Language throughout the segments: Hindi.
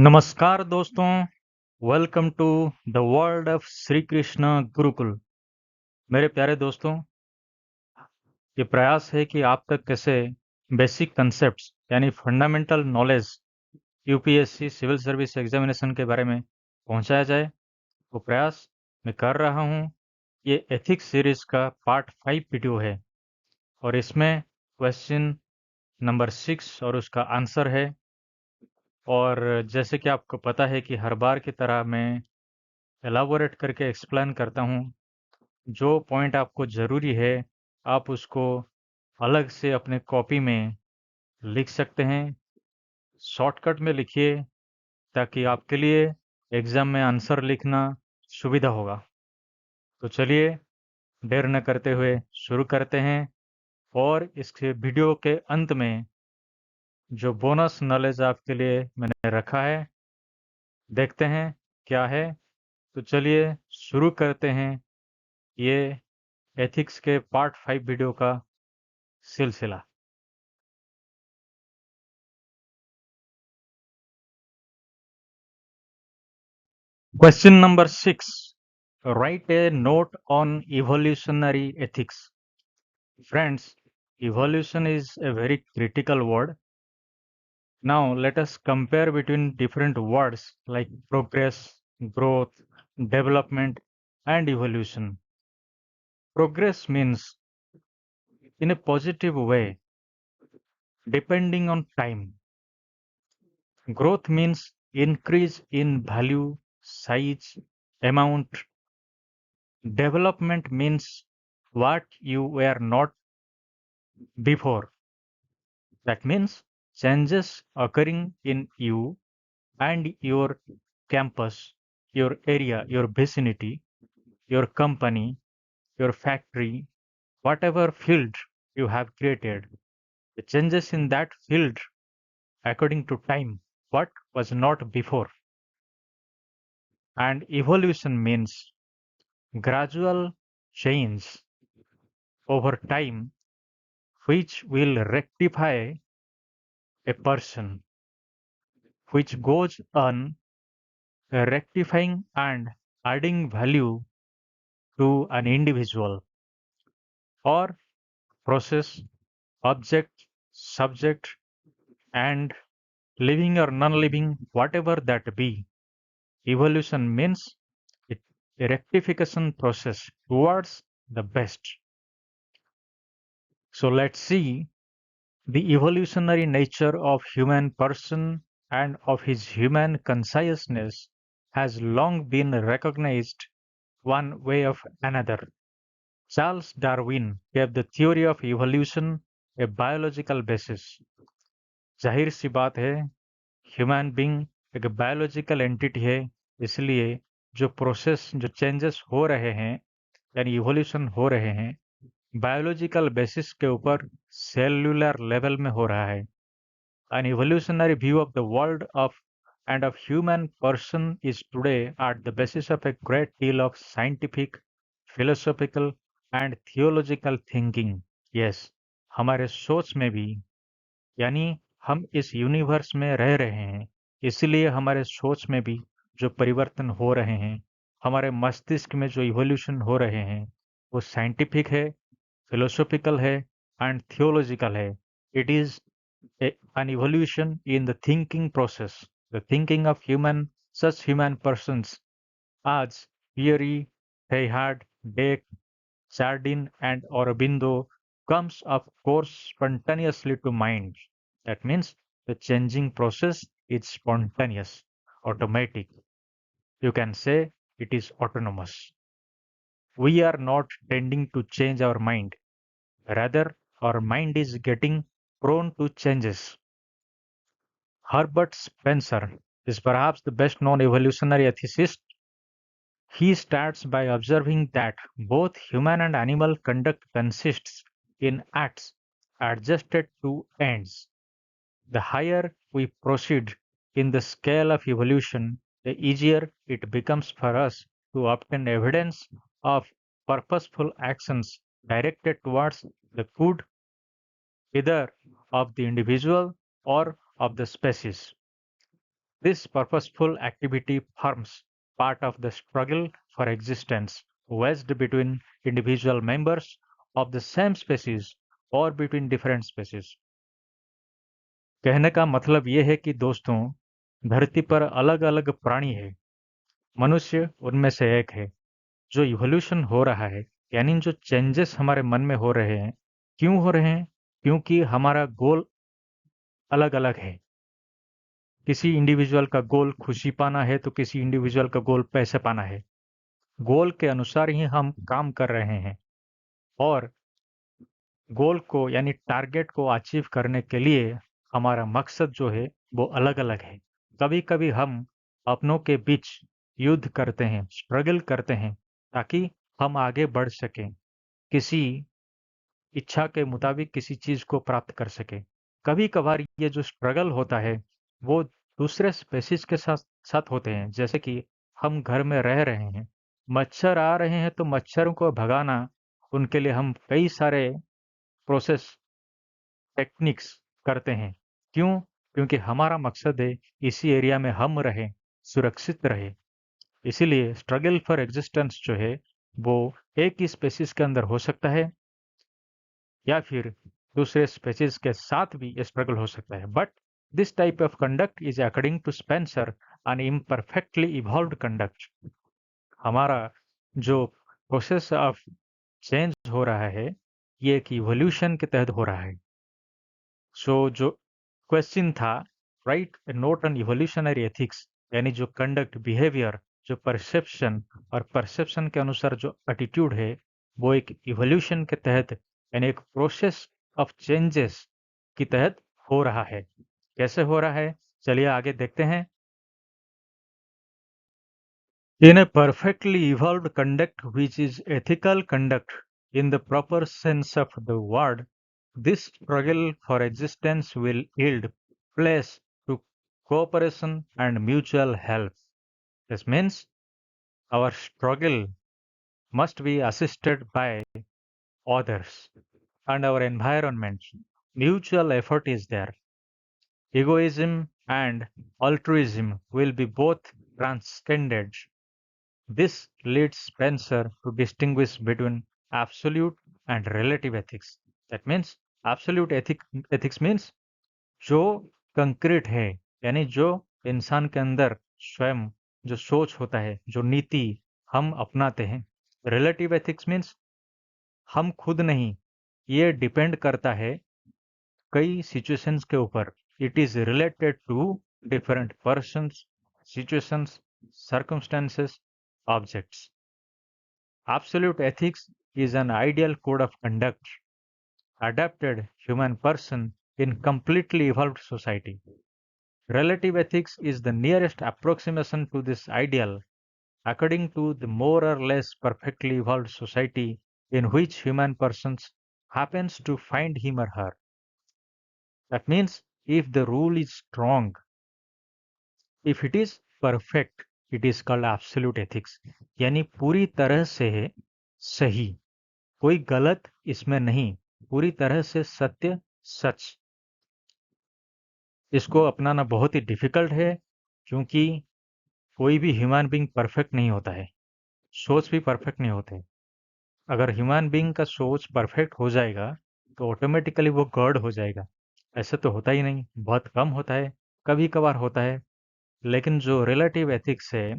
नमस्कार दोस्तों, welcome to the world of Shri Krishna Gurukul. मेरे प्यारे दोस्तों, ये प्रयास है कि आप तक कैसे बेसिक कंसेप्ट्स यानी fundamental knowledge UPSC civil service examination के बारे में पहुंचाया जाए। वो प्रयास मैं कर रहा हूं। ये एथिक्स सीरीज का पार्ट 5 वीडियो है और इसमें क्वेश्चन नंबर 6 और उसका आंसर है। और जैसे कि आपको पता है कि हर बार की तरह मैं एलाबोरेट करके एक्सप्लेन करता हूँ। जो पॉइंट आपको ज़रूरी है, आप उसको अलग से अपने कॉपी में लिख सकते हैं। शॉर्टकट में लिखिए ताकि आपके लिए एग्ज़ाम में आंसर लिखना सुविधा होगा। तो चलिए देर न करते हुए शुरू करते हैं और इसके वीडियो के अंत में जो बोनस नॉलेज आपके लिए मैंने रखा है, देखते हैं क्या है। तो चलिए शुरू करते हैं ये एथिक्स के पार्ट 5 वीडियो का सिलसिला। Question number 6. Write a note on evolutionary ethics. Friends, evolution is a very critical word. Now let us compare between different words like progress, growth, development, and evolution. Progress means in a positive way, depending on time. Growth means increase in value, size, amount. Development means what you were not before. That means changes occurring in you and your campus, your area, your vicinity, your company, your factory, whatever field you have created. The changes in that field according to time, what was not before. And evolution means gradual change over time which will rectify a person, which goes on rectifying and adding value to an individual or process, object, subject, and living or non-living, whatever that be. Evolution means a rectification process towards the best. So let's see the evolutionary nature of human person and of his human consciousness has long been recognized one way of another. Charles Darwin gave the theory of evolution a biological basis. जाहिर सी बात है, ह्यूमन बीइंग एक बायोलॉजिकल एंटिटी है, इसलिए जो प्रोसेस, जो चेंजेस हो रहे हैं यानी इवोल्यूशन हो रहे हैं, बायोलॉजिकल बेसिस के ऊपर सेल्यूलर लेवल में हो रहा है। An evolutionary view of the world and of human person is today at the basis of a great deal of scientific, philosophical and theological thinking. Yes, हमारे सोच में भी, यानी हम इस यूनिवर्स में रह रहे हैं, इसलिए हमारे सोच में भी जो परिवर्तन हो रहे हैं, हमारे मस्तिष्क में जो इवोल्यूशन हो रहे हैं, वो साइंटिफिक है, philosophical है and theological है. It is an evolution in the thinking process, the thinking of such human persons as Pierre, Teilhard, Dec, Chardin, and Aurobindo comes of course spontaneously to mind. That means the changing process is spontaneous, automatic. You can say it is autonomous. We are not tending to change our mind. Rather, our mind is getting prone to changes. Herbert Spencer is perhaps the best known evolutionary ethicist. He starts by observing that both human and animal conduct consists in acts adjusted to ends. The higher we proceed in the scale of evolution, the easier it becomes for us to obtain evidence of purposeful actions directed towards the good either of the individual or of the species. This purposeful activity forms part of the struggle for existence waged between individual members of the same species or between different species. कहने का मतलब ये है कि दोस्तों, धरती पर अलग-अलग प्राणी हैं। मनुष्य उनमें से एक है। जो इवोल्यूशन हो रहा है, यानी जो चेंजेस हमारे मन में हो रहे हैं, क्यों हो रहे हैं? क्योंकि हमारा गोल अलग-अलग है। किसी इंडिविजुअल का गोल खुशी पाना है, तो किसी इंडिविजुअल का गोल पैसे पाना है। गोल के अनुसार ही हम काम कर रहे हैं और गोल को यानी टारगेट को अचीव करने के लिए हमारा मकसद जो है वो अलग-अलग है। कभी-कभी हम अपनों के बीच युद्ध करते हैं, स्ट्रगल करते हैं ताकि हम आगे बढ़ सकें, किसी इच्छा के मुताबिक किसी चीज़ को प्राप्त कर सकें। कभी-कभार ये जो स्ट्रगल होता है वो दूसरे स्पेसीज़ के साथ साथ होते हैं। जैसे कि हम घर में रह रहे हैं, मच्छर आ रहे हैं तो मच्छरों को भगाना, उनके लिए हम कई सारे प्रोसेस टेक्निक्स करते हैं। क्यों? क्योंकि हमारा मकसद है इसी एरिया में हम रहें, सुरक्षित रहें। इसीलिए स्ट्रगल फॉर एग्जिस्टेंस जो है वो एक ही स्पेसीज के अंदर हो सकता है या फिर दूसरे स्पेसीज के साथ भी ये स्ट्रगल हो सकता है। But this type of conduct is according to Spencer an imperfectly evolved conduct. हमारा जो प्रोसेस ऑफ चेंज हो रहा है ये एक इवोल्यूशन के तहत हो रहा है। जो क्वेश्चन था, right A note on evolutionary ethics, यानी जो कंडक्ट बिहेवियर, जो परसेप्शन और परसेप्शन के अनुसार जो एटीट्यूड है वो एक इवोल्यूशन के तहत यानी एक प्रोसेस ऑफ चेंजेस के तहत हो रहा है। कैसे हो रहा है चलिए आगे देखते हैं। In a perfectly evolved conduct which is ethical conduct in the proper sense of the word, this struggle for existence will yield place to cooperation and mutual help. This means our struggle must be assisted by others and our environment. Mutual effort is there. Egoism and altruism will be both transcended. This leads Spencer to distinguish between absolute and relative ethics. That means ethics means जो कंक्रीट है, यानी जो इंसान के अंदर स्वयं जो सोच होता है, जो नीति हम अपनाते हैं। रिलेटिव एथिक्स मीन्स हम खुद नहीं, ये डिपेंड करता है कई सिचुएशंस के ऊपर। It is related to different persons, situations, circumstances, objects. Absolute ethics is an ideal code of conduct, adapted human person in completely evolved society. Relative ethics is the nearest approximation to this ideal, according to the more or less perfectly evolved society in which human persons happens to find him or her. That means if the rule is strong, if it is perfect, it is called absolute ethics. यानी पूरी तरह से सही, कोई गलत इसमें नहीं, पूरी तरह से सत्य, सच। इसको अपनाना बहुत ही डिफिकल्ट है क्योंकि कोई भी ह्यूमन बीइंग परफेक्ट नहीं होता है, सोच भी परफेक्ट नहीं होते। अगर ह्यूमन बीइंग का सोच परफेक्ट हो जाएगा तो ऑटोमेटिकली वो गॉड हो जाएगा। ऐसा तो होता ही नहीं, बहुत कम होता है, कभी कभार होता है। लेकिन जो रिलेटिव एथिक्स है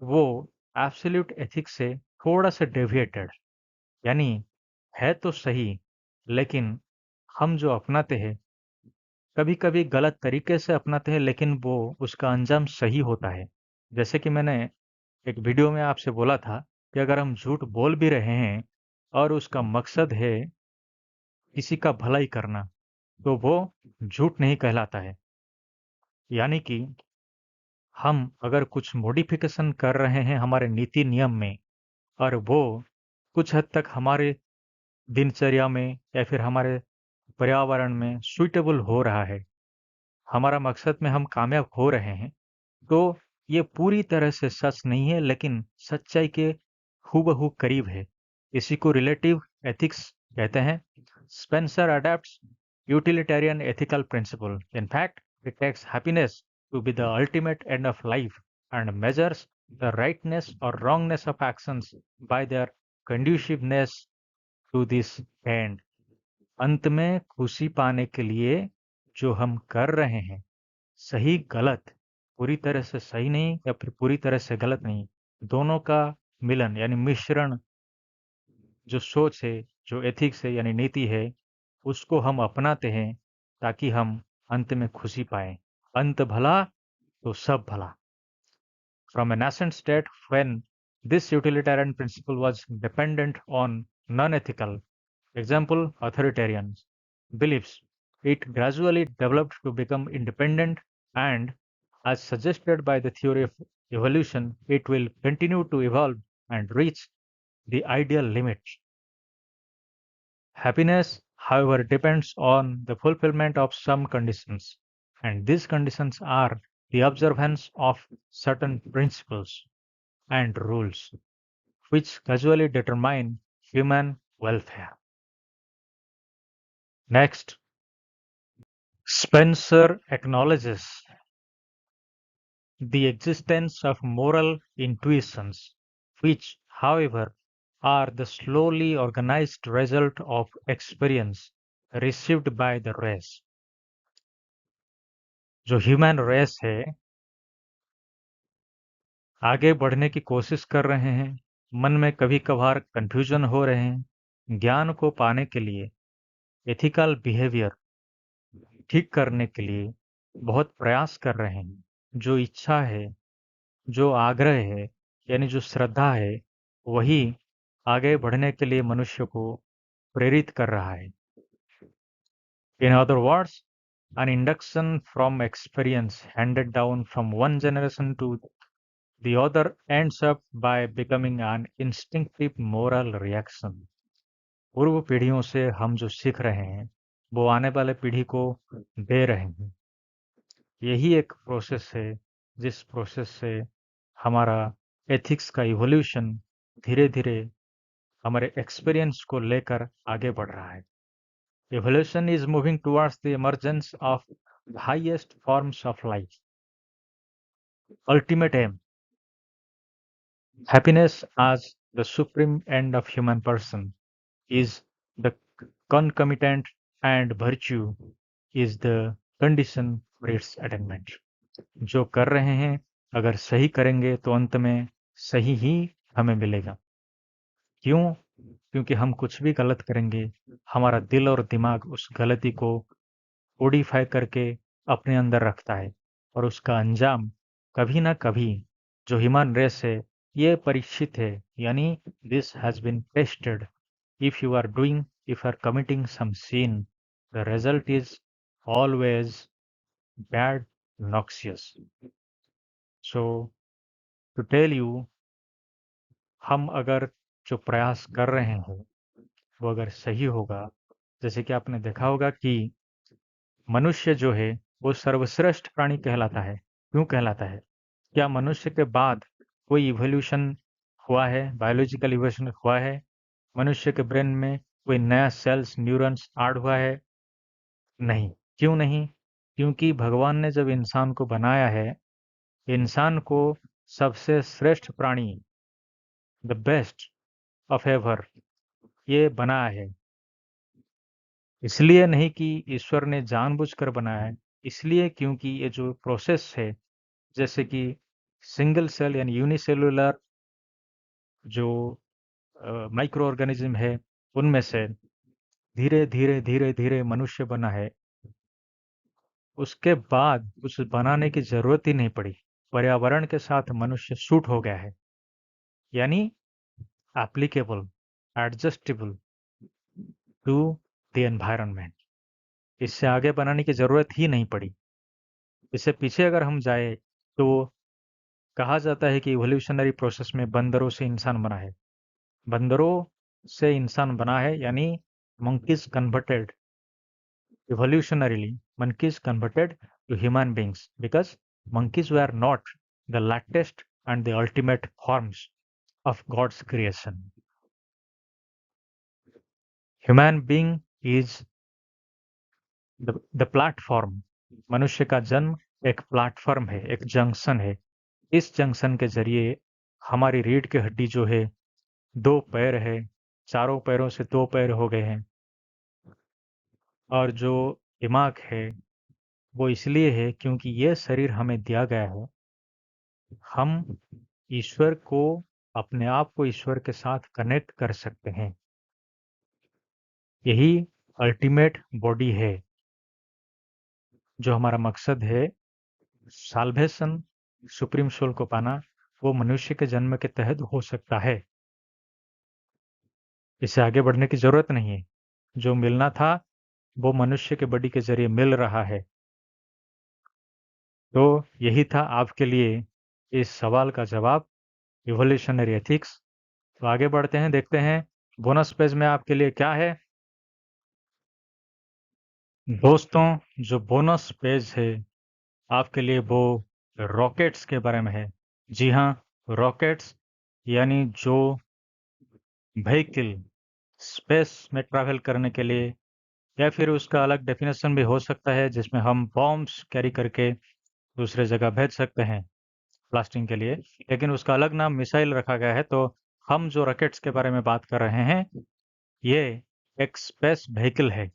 वो एब्सोल्यूट एथिक्स से थोड़ा सा डेविएटेड, यानी है तो सही लेकिन हम जो अपनाते हैं कभी-कभी गलत तरीके से अपनाते हैं लेकिन वो उसका अंजाम सही होता है। जैसे कि मैंने एक वीडियो में आपसे बोला था कि अगर हम झूठ बोल भी रहे हैं और उसका मकसद है किसी का भलाई करना, तो वो झूठ नहीं कहलाता है। यानी कि हम अगर कुछ मॉडिफिकेशन कर रहे हैं हमारे नीति नियम में और वो कुछ हद तक हमारे दिनचर्या में या फिर हमारे पर्यावरण में सूटेबल हो रहा है, हमारा मकसद में हम कामयाब हो रहे हैं, तो ये पूरी तरह से सच नहीं है लेकिन सच्चाई के हूबहू करीब है। इसी को रिलेटिव एथिक्स कहते हैं। Spencer adopts utilitarian ethical principle. In fact, it takes happiness to be the ultimate end of life and measures the rightness or wrongness of actions by their conduciveness to this end. अंत में खुशी पाने के लिए जो हम कर रहे हैं, सही गलत, पूरी तरह से सही नहीं या फिर पूरी तरह से गलत नहीं, दोनों का मिलन यानी मिश्रण, जो सोच है, जो एथिक्स है यानी नीति है, उसको हम अपनाते हैं ताकि हम अंत में खुशी पाएं। अंत भला तो सब भला। From a nascent state when this utilitarian principle was dependent on non-ethical, example authoritarian beliefs, it gradually developed to become independent and, as suggested by the theory of evolution, it will continue to evolve and reach the ideal limit. Happiness, however, depends on the fulfillment of some conditions, and these conditions are the observance of certain principles and rules, which causally determine human welfare. Next, Spencer acknowledges the existence of moral intuitions, which, however, are the slowly organized result of experience received by the race. जो ह्यूमन रेस है, आगे बढ़ने की कोशिश कर रहे हैं, मन में कभी कभार कंफ्यूजन हो रहे हैं, ज्ञान को पाने के लिए, एथिकल बिहेवियर ठीक करने के लिए बहुत प्रयास कर रहे हैं। जो इच्छा है, जो आग्रह है, यानी जो श्रद्धा है, वही आगे बढ़ने के लिए मनुष्य को प्रेरित कर रहा है। In other words, an induction from experience handed down from one generation to the other ends up by becoming an instinctive moral reaction. पूर्व पीढ़ियों से हम जो सीख रहे हैं, वो आने वाले पीढ़ी को दे रहे हैं। यही एक प्रोसेस है, जिस प्रोसेस से हमारा एथिक्स का इवोल्यूशन धीरे-धीरे हमारे एक्सपीरियंस को लेकर आगे बढ़ रहा है। Evolution is moving towards the emergence of the highest forms of life. Ultimate aim, happiness as the supreme end of human person, is the concomitant, and virtue is the condition for its attainment. जो कर रहे हैं, अगर सही करेंगे तो अंत में सही ही हमें मिलेगा। क्यों? क्योंकि हम कुछ भी गलत करेंगे, हमारा दिल और दिमाग उस गलती को कोडिफाई करके अपने अंदर रखता है और उसका अंजाम कभी ना कभी, जो ह्यूमन रेस है, ये परीक्षित है, यानी this has been tested. If you are doing, if you are committing some sin, the result is always bad, noxious. So to tell you, हम अगर जो प्रयास कर रहे हैं वो अगर सही होगा, जैसे कि आपने देखा होगा कि मनुष्य जो है वो सर्वश्रेष्ठ प्राणी कहलाता है। क्यों कहलाता है? क्या मनुष्य के बाद कोई इवोल्यूशन हुआ है, बायोलॉजिकल इवोल्यूशन हुआ है? मनुष्य के ब्रेन में कोई नया सेल्स, न्यूरॉन्स ऐड हुआ है? नहीं। क्यों नहीं? क्योंकि भगवान ने जब इंसान को बनाया है, इंसान को सबसे श्रेष्ठ प्राणी, द बेस्ट ऑफ एवर, ये बनाया है। इसलिए नहीं कि ईश्वर ने जानबूझकर बनाया है, इसलिए क्योंकि ये जो प्रोसेस है, जैसे कि सिंगल सेल यानी यूनिसेलुलर जो माइक्रो ऑर्गेनिज्म है, उनमें से धीरे धीरे धीरे धीरे मनुष्य बना है। उसके बाद कुछ बनाने की जरूरत ही नहीं पड़ी, पर्यावरण के साथ मनुष्य सूट हो गया है, यानी applicable, adjustable to the environment. इससे आगे बनाने की जरूरत ही नहीं पड़ी। इससे पीछे अगर हम जाए तो कहा जाता है कि इवोल्यूशनरी प्रोसेस में बंदरों से इंसान बना है। बंदरों से इंसान बना है, यानी monkeys converted, evolutionarily monkeys converted to human beings because monkeys were not the latest and the ultimate forms of God's creation. Human being is the platform, मनुष्य का जन्म एक प्लेटफॉर्म है, एक जंक्शन है। इस जंक्शन के जरिए हमारी रीढ़ की हड्डी जो है, 2 पैर है, चारों पैरों से 2 पैर हो गए हैं। और जो दिमाग है, वो इसलिए है क्योंकि ये शरीर हमें दिया गया है। हम ईश्वर को, अपने आप को ईश्वर के साथ कनेक्ट कर सकते हैं। यही अल्टीमेट बॉडी है। जो हमारा मकसद है, साल्वेशन, सुप्रीम सोल को पाना, वो मनुष्य के जन्म के तहत हो सकता है। इससे आगे बढ़ने की जरूरत नहीं है। जो मिलना था, वो मनुष्य के बॉडी के जरिए मिल रहा है। तो यही था आपके लिए इस सवाल का जवाब, इवोल्यूशनरी एथिक्स। तो आगे बढ़ते हैं, देखते हैं बोनस पेज में आपके लिए क्या है। दोस्तों, जो बोनस पेज है आपके लिए, वो रॉकेट्स के बारे में है। जी हाँ, रॉकेट्स यानी जो व्हीकल स्पेस में ट्रैवल करने के लिए, या फिर उसका अलग डेफिनेशन भी हो सकता है जिसमें हम बॉम्ब्स कैरी करके दूसरे जगह भेज सकते हैं ब्लास्टिंग के लिए, लेकिन उसका अलग नाम मिसाइल रखा गया है। तो हम जो रॉकेट्स के बारे में बात कर रहे हैं, ये एक स्पेस व्हीकल है।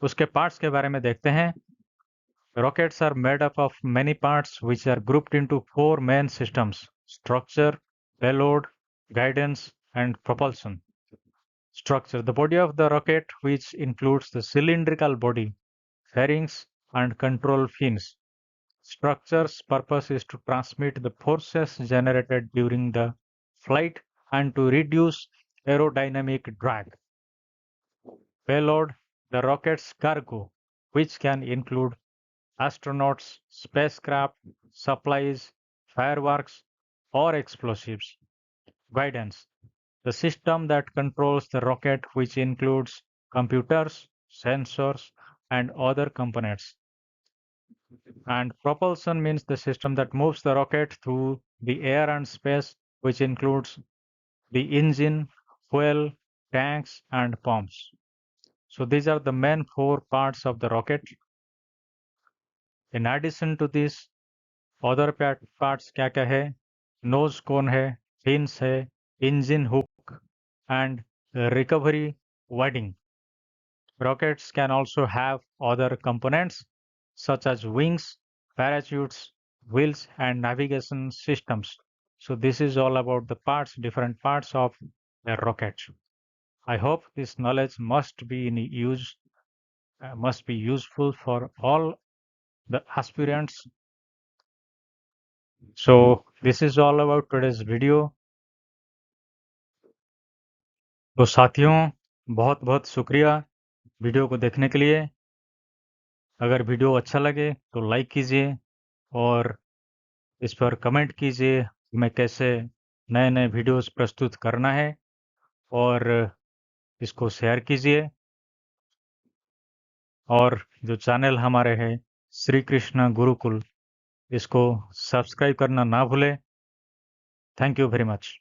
उसके पार्ट्स के बारे में देखते हैं। Rockets are made up of many parts which are grouped into 4 main systems: structure, payload, guidance, and propulsion. Structure: the body of the rocket, which includes the cylindrical body, fairings, and control fins. Structure's purpose is to transmit the forces generated during the flight and to reduce aerodynamic drag. Payload: the rocket's cargo, which can include astronauts, spacecraft, supplies, fireworks, or explosives. Guidance: the system that controls the rocket, which includes computers, sensors, and other components. And propulsion means the system that moves the rocket through the air and space, which includes the engine, fuel, tanks, and pumps. So these are the main 4 parts of the rocket. In addition to this, other parts क्या क्या है? नोज कोन है, फिन्स है, engine hook, and recovery winding. Rockets can also have other components such as wings, parachutes, wheels, and navigation systems. So this is all about the parts, different parts of a rocket. I hope this knowledge must be in use, must be useful for all the aspirants. So this is all about today's video. तो साथियों, बहुत बहुत शुक्रिया वीडियो को देखने के लिए। अगर वीडियो अच्छा लगे तो लाइक कीजिए और इस पर कमेंट कीजिए कि मैं कैसे नए नए वीडियोस प्रस्तुत करना है, और इसको शेयर कीजिए। और जो चैनल हमारे हैं श्री कृष्णा गुरुकुल, इसको सब्सक्राइब करना ना भूलें। Thank you very much.